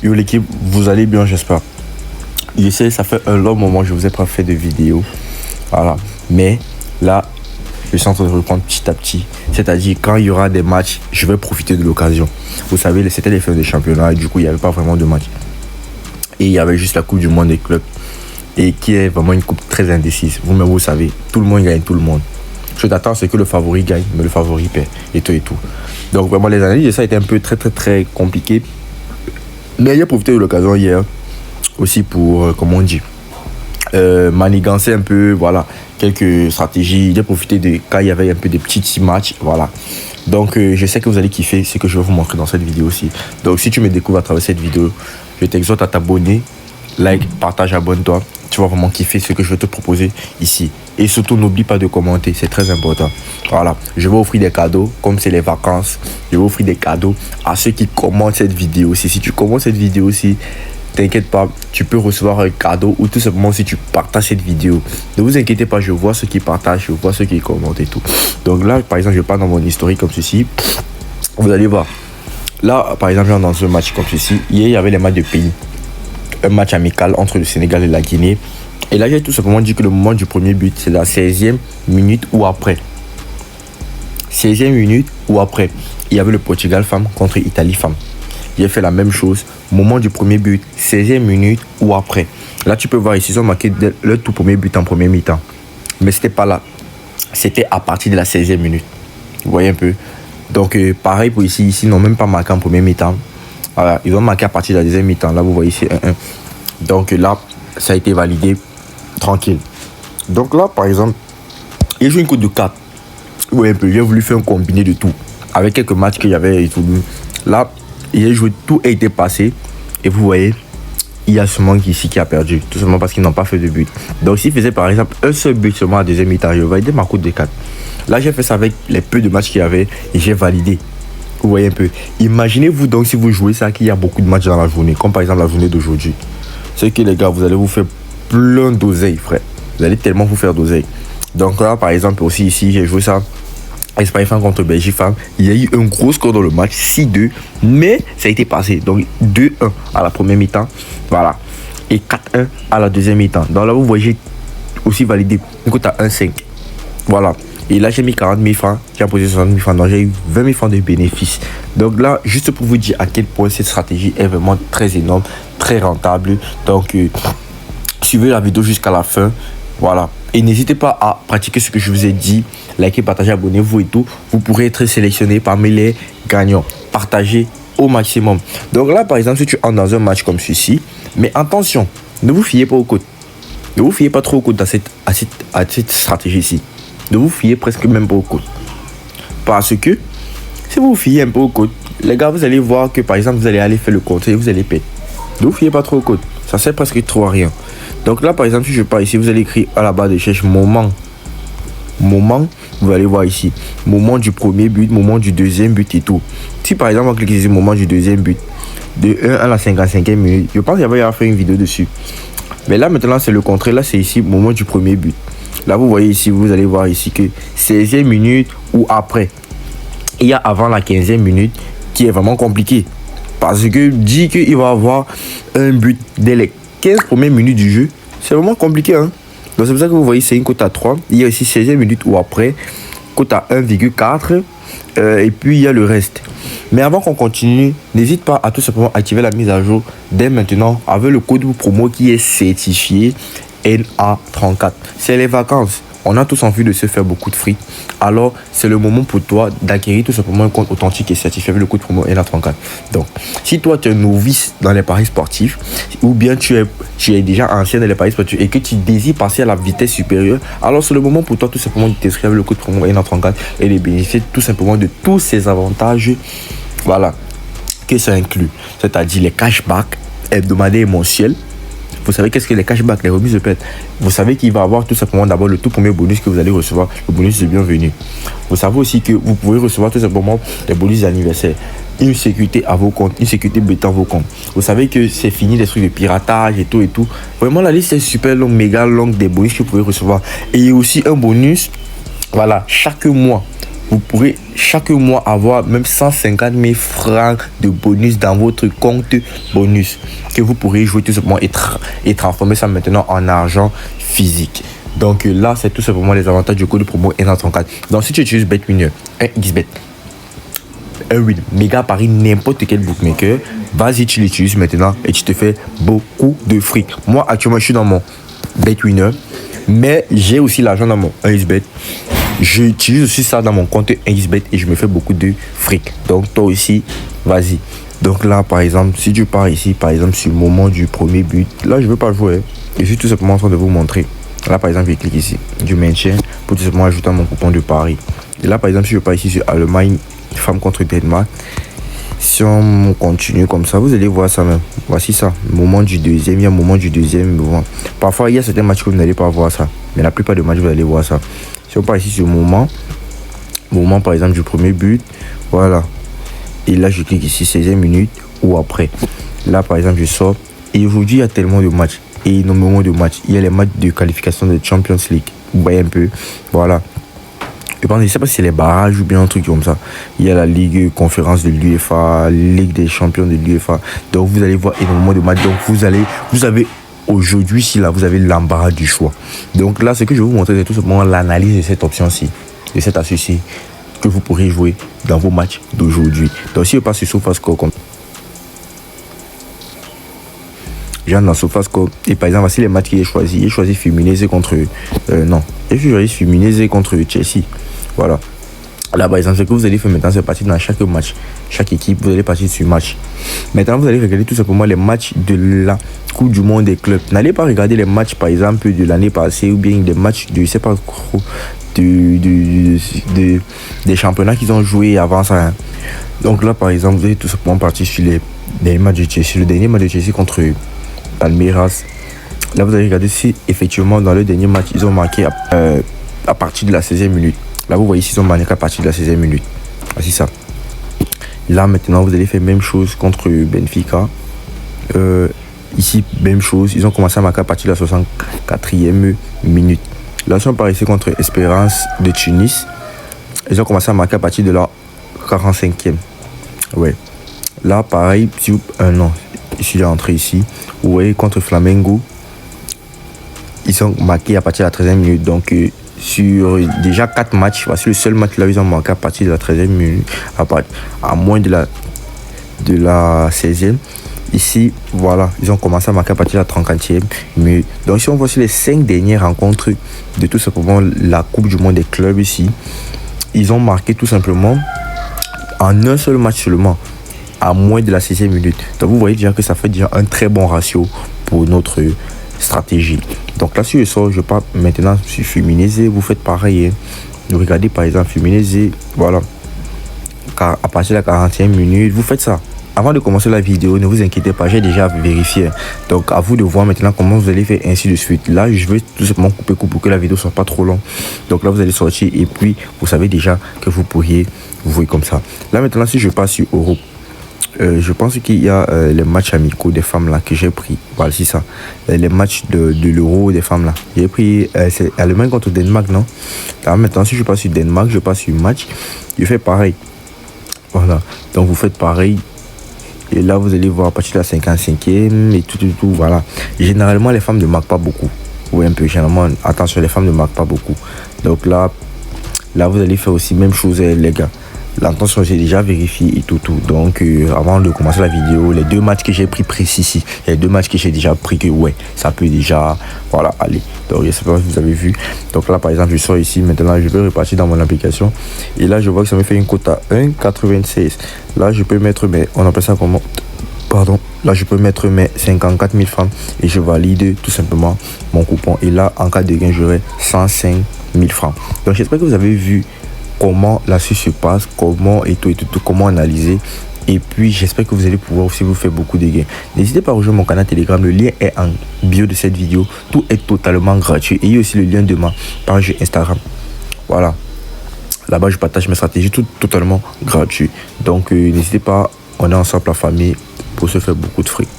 Yo l'équipe, vous allez bien, j'espère. Je sais, ça fait un long moment que je vous ai pas fait de vidéo. Voilà. Mais là, je suis en train de reprendre petit à petit. C'est-à-dire, quand il y aura des matchs, je vais profiter de l'occasion. Vous savez, c'était les fins de championnat et du coup, il n'y avait pas vraiment de match. Et il y avait juste la Coupe du Monde des clubs. Et qui est vraiment une coupe très indécise. Vous-même, vous savez, tout le monde gagne tout le monde. Je t'attends à ce que le favori gagne, mais le favori perd. Et tout et tout. Donc, vraiment, les analyses de ça étaient un peu très compliquées. Mais j'ai profité de l'occasion hier aussi pour, comment on dit, manigancer un peu, voilà, quelques stratégies. J'ai profité de quand il y avait un peu des petits matchs, voilà. Donc, je sais que vous allez kiffer ce que je vais vous montrer dans cette vidéo aussi. Donc, si tu me découvres à travers cette vidéo, je t'exhorte à t'abonner, like, partage, abonne-toi. Tu vas vraiment kiffer ce que je vais te proposer ici. Et surtout, n'oublie pas de commenter, c'est très important. Voilà, je vais offrir des cadeaux, comme c'est les vacances. Je vais offrir des cadeaux à ceux qui commentent cette vidéo aussi. Si tu commentes cette vidéo aussi, t'inquiète pas, tu peux recevoir un cadeau ou tout simplement si tu partages cette vidéo. Ne vous inquiétez pas, je vois ceux qui partagent, je vois ceux qui commentent et tout. Donc là, par exemple, je pars dans mon historique comme ceci. Vous allez voir. Là, par exemple, dans ce match comme ceci, hier, il y avait les matchs de pays. Un match amical entre le Sénégal et la Guinée. Et là, j'ai tout simplement dit que le moment du premier but, c'est la 16e minute ou après. 16e minute ou après. Il y avait le Portugal femme contre Italie femme. J'ai fait la même chose. Moment du premier but, 16e minute ou après. Là, tu peux voir ici, ils ont marqué le tout premier but en premier mi-temps. Mais c'était pas là. C'était à partir de la 16e minute. Vous voyez un peu. Donc, pareil pour ici. Ici, ils n'ont même pas marqué en premier mi-temps. Voilà, ils ont marqué à partir de la deuxième mi-temps. Là, vous voyez ici 1-1. Donc là, ça a été validé tranquille. Donc là, par exemple, il joue une coupe de 4. Oui, un peu. J'ai voulu faire un combiné de tout. Avec quelques matchs qu'il y avait et tout. Là, il a joué, tout a été passé. Et vous voyez, il y a seulement ici qui a perdu. Tout simplement parce qu'ils n'ont pas fait de but. Donc s'il faisait par exemple un seul but seulement à la deuxième mi-temps, je validais ma coupe de 4. Là, j'ai fait ça avec les peu de matchs qu'il y avait et j'ai validé. Vous voyez un peu. Imaginez-vous donc si vous jouez ça qu'il y a beaucoup de matchs dans la journée, comme par exemple la journée d'aujourd'hui. C'est que les gars, vous allez vous faire plein d'oseilles, frère. Vous allez tellement vous faire d'oseilles. Donc là, par exemple, aussi ici, j'ai joué ça. Espagne femme contre Belgique femme. Il y a eu un gros score dans le match, 6-2. Mais ça a été passé. Donc 2-1 à la première mi-temps. Voilà. Et 4-1 à la deuxième mi-temps. Donc là, vous voyez, j'ai aussi validé une cote à 1,5. Voilà. Et là, j'ai mis 40 000 francs. J'ai imposé 60 000 francs. Donc, j'ai eu 20 000 francs de bénéfices. Donc là, juste pour vous dire à quel point cette stratégie est vraiment très énorme, très rentable. Donc, suivez la vidéo jusqu'à la fin. Voilà. Et n'hésitez pas à pratiquer ce que je vous ai dit. Likez, partagez, abonnez-vous et tout. Vous pourrez être sélectionné parmi les gagnants. Partagez au maximum. Donc là, par exemple, si tu entres dans un match comme celui-ci, mais attention, ne vous fiez pas aux codes. Ne vous fiez pas trop aux codes à cette stratégie-ci. Ne vous fiez presque même pas au code. Parce que si vous vous fiez un peu au code, les gars, vous allez voir que par exemple, vous allez aller faire le compte et vous allez perdre. Ne vous fiez pas trop au code. Ça sert presque trop à rien. Donc là, par exemple, si je pars ici, vous allez écrire à la barre de recherche moment. Moment, vous allez voir ici. Moment du premier but, moment du deuxième but et tout. Si par exemple, on clique ici, moment du deuxième but, de 1 à la 55e minute, je pense qu'il va y avoir fait une vidéo dessus. Mais là, maintenant, c'est le contraire. Là, c'est ici, moment du premier but. Là, vous voyez ici, vous allez voir ici que 16e minute ou après. Il y a avant la 15e minute qui est vraiment compliqué. Parce que dit qu'il va avoir un but dès les 15 premières minutes du jeu, c'est vraiment compliqué. Hein? Donc c'est pour ça que vous voyez, c'est une cote à 3. Il y a aussi 16e minute ou après, cote à 1,4. Et puis il y a le reste. Mais avant qu'on continue, n'hésite pas à tout simplement activer la mise à jour dès maintenant avec le code promo qui est certifié NA34. C'est les vacances. On a tous envie de se faire beaucoup de fric. Alors, c'est le moment pour toi d'acquérir tout simplement un compte authentique et certifié avec le code promo NA34. Donc, si toi, tu es novice dans les paris sportifs ou bien tu es déjà ancien dans les paris sportifs et que tu désires passer à la vitesse supérieure, alors c'est le moment pour toi tout simplement de t'inscrire avec le code promo NA34 et de bénéficier tout simplement de tous ces avantages. Voilà, que ça inclut. C'est-à-dire les cashbacks hebdomadaires et mensuels. Vous savez qu'est-ce que les cashbacks, les remises de pète. Vous savez qu'il va avoir tout simplement d'abord le tout premier bonus que vous allez recevoir, le bonus de bienvenue. Vous savez aussi que vous pouvez recevoir tout simplement des bonus d'anniversaire, une sécurité à vos comptes, une sécurité bêta à vos comptes. Vous savez que c'est fini les trucs de piratage et tout et tout. Vraiment la liste est super longue, méga longue des bonus que vous pouvez recevoir. Et il y a aussi un bonus, voilà, chaque mois. vous pourrez chaque mois avoir même 150 000 francs de bonus dans votre compte bonus que vous pourrez jouer tout simplement et transformer ça maintenant en argent physique. Donc là, c'est tout simplement les avantages du code promo N34. Donc si tu utilises BetWinner, un XBet, un win, méga pari, n'importe quel bookmaker, vas-y, tu l'utilises maintenant et tu te fais beaucoup de fric. Moi, actuellement, je suis dans mon BetWinner, mais j'ai aussi l'argent dans mon 1xBet. J'utilise aussi ça dans mon compte 1xBet et je me fais beaucoup de fric. Donc, toi aussi, vas-y. Donc là, par exemple, si tu pars ici, par exemple, sur le moment du premier but, là, je ne veux pas jouer. Je suis tout simplement en train de vous montrer. Là, par exemple, je clique ici, du maintien pour tout simplement ajouter mon coupon de pari. Et là, par exemple, si je pars ici sur Allemagne, femme contre Danemark, si on continue comme ça, vous allez voir ça même. Voici ça, moment du deuxième, il y a un moment du deuxième moment. Parfois, il y a certains matchs que vous n'allez pas voir ça, mais la plupart des matchs, vous allez voir ça. Si on part ici sur moment par exemple du premier but, voilà. Et là, je clique ici, 16e minute ou après. Là, par exemple, je sors. Et aujourd'hui, il y a tellement de matchs. Et énormément de matchs. Il y a les matchs de qualification de Champions League. Vous voyez un peu. Voilà. Je ne sais pas si c'est les barrages ou bien un truc comme ça. Il y a la Ligue conférence de l'UEFA, Ligue des champions de l'UEFA. Donc vous allez voir énormément de matchs. Donc vous avez aujourd'hui, si là, vous avez l'embarras du choix. Donc là, ce que je vais vous montrer, c'est tout simplement l'analyse de cette option-ci, de cette astuce-ci, que vous pourrez jouer dans vos matchs d'aujourd'hui. Donc si je passe sur SofaScore comme j'entre dans SofaScore et par exemple voici les matchs qu'il a choisi. Il a choisi Fluminense contre Fluminense contre Chelsea. Voilà. Là par exemple ce que vous allez faire maintenant, c'est partir dans chaque match, chaque équipe, vous allez partir sur match. Maintenant vous allez regarder tout simplement les matchs de la Coupe du Monde des clubs. N'allez pas regarder les matchs par exemple de l'année passée ou bien des matchs de je sais pas trop des championnats qu'ils ont joué avant ça. Hein. Donc là par exemple vous allez tout simplement partir sur les derniers matchs de Chelsea. Le dernier match de Chelsea contre Palmeiras. Là vous allez regarder si effectivement dans le dernier match ils ont marqué à partir de la 16e minute. Là vous voyez s'ils ont marqué à partir de la 16e minute. Voici ça. Là maintenant vous allez faire même chose contre Benfica. Ici même chose, ils ont commencé à marquer à partir de la 64e minute. Là si on part ici contre Espérance de Tunis, ils ont commencé à marquer à partir de la 45e. Ouais. Là pareil, si non, je suis entré ici. Vous voyez contre Flamengo, ils ont marqué à partir de la 13e minute. Donc sur déjà 4 matchs, voici le seul match là où ils ont marqué à partir de la 13e minute, à moins de la 16e. Ici, voilà, ils ont commencé à marquer à partir de la 30e minute. Donc si on voit sur les 5 dernières rencontres de tout simplement la Coupe du Monde des clubs ici, ils ont marqué tout simplement en un seul match seulement, à moins de la 6e minute. Donc vous voyez déjà que ça fait déjà un très bon ratio pour notre stratégie. Donc là, si je sors, je pars maintenant sur Fluminense, vous faites pareil. Hein. Vous regardez par exemple Fluminense, voilà, à partir de la 40e minute, vous faites ça. Avant de commencer la vidéo, ne vous inquiétez pas, j'ai déjà vérifié. Donc à vous de voir maintenant comment vous allez faire ainsi de suite. Là, je vais tout simplement couper pour que la vidéo soit pas trop longue. Donc là, vous allez sortir et puis vous savez déjà que vous pourriez vous voir comme ça. Là maintenant, si je passe sur Europe, je pense qu'il y a les matchs amicaux des femmes là que j'ai pris. Voilà, c'est ça. Les matchs de l'Euro des femmes là. J'ai pris c'est Allemagne contre Danemark, non? Là maintenant, si je passe sur Danemark, je passe sur match. Je fais pareil. Voilà. Donc vous faites pareil. Et là, vous allez voir à partir de la 55e et tout, voilà. Généralement, les femmes ne marquent pas beaucoup. Oui, un peu. Généralement, attention, les femmes ne marquent pas beaucoup. Donc là, vous allez faire aussi même chose, les gars. L'intention, j'ai déjà vérifié et tout. Donc, avant de commencer la vidéo, les 2 matchs que j'ai pris précis ici, les 2 matchs que j'ai déjà pris, que ouais, ça peut déjà, voilà, aller. Donc, je sais pas si vous avez vu. Donc là, par exemple, je sors ici. Maintenant, je peux repartir dans mon application. Et là, je vois que ça me fait une cote à 1,96. Là, je peux mettre mes, on appelle ça comment? Pardon. Là, je peux mettre mes 54 000 francs et je valide tout simplement mon coupon. Et là, en cas de gain, j'aurai 105 000 francs. Donc, j'espère que vous avez vu comment la suite se passe, comment comment analyser. Et puis j'espère que vous allez pouvoir aussi vous faire beaucoup de gains. N'hésitez pas à rejoindre mon canal Telegram, le lien est en bio de cette vidéo. Tout est totalement gratuit. Et il y a aussi le lien de ma page Instagram. Voilà. Là-bas je partage mes stratégies, tout totalement gratuit. Donc n'hésitez pas, on est ensemble la famille pour se faire beaucoup de fric.